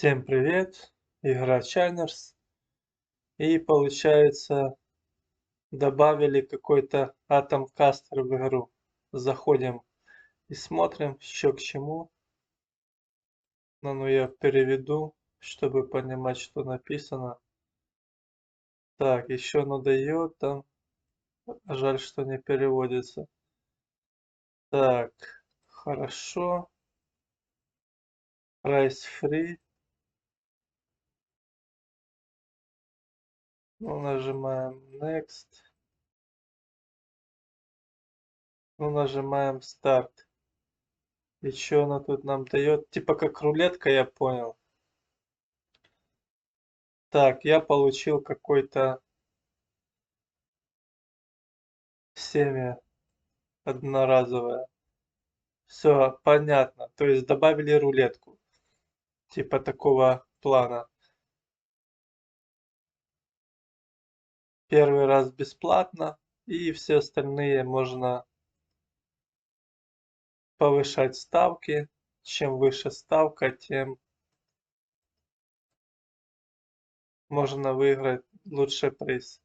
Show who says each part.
Speaker 1: Всем привет! Игра Channers. И получается добавили какой-то Atom Caster в игру. Заходим и смотрим, что к чему. Ну я переведу, чтобы понимать, что написано. Так, еще оно дает там. Жаль, что не переводится. Так, хорошо. Price free. Ну, нажимаем Next. Ну, нажимаем Start. И что она тут нам дает? Типа как рулетка, я понял. Так, я получил какой-то семя одноразовое. Все понятно. То есть добавили рулетку. Типа такого плана. Первый раз бесплатно. И все остальные можно повышать ставки. Чем выше ставка, тем можно выиграть лучший приз.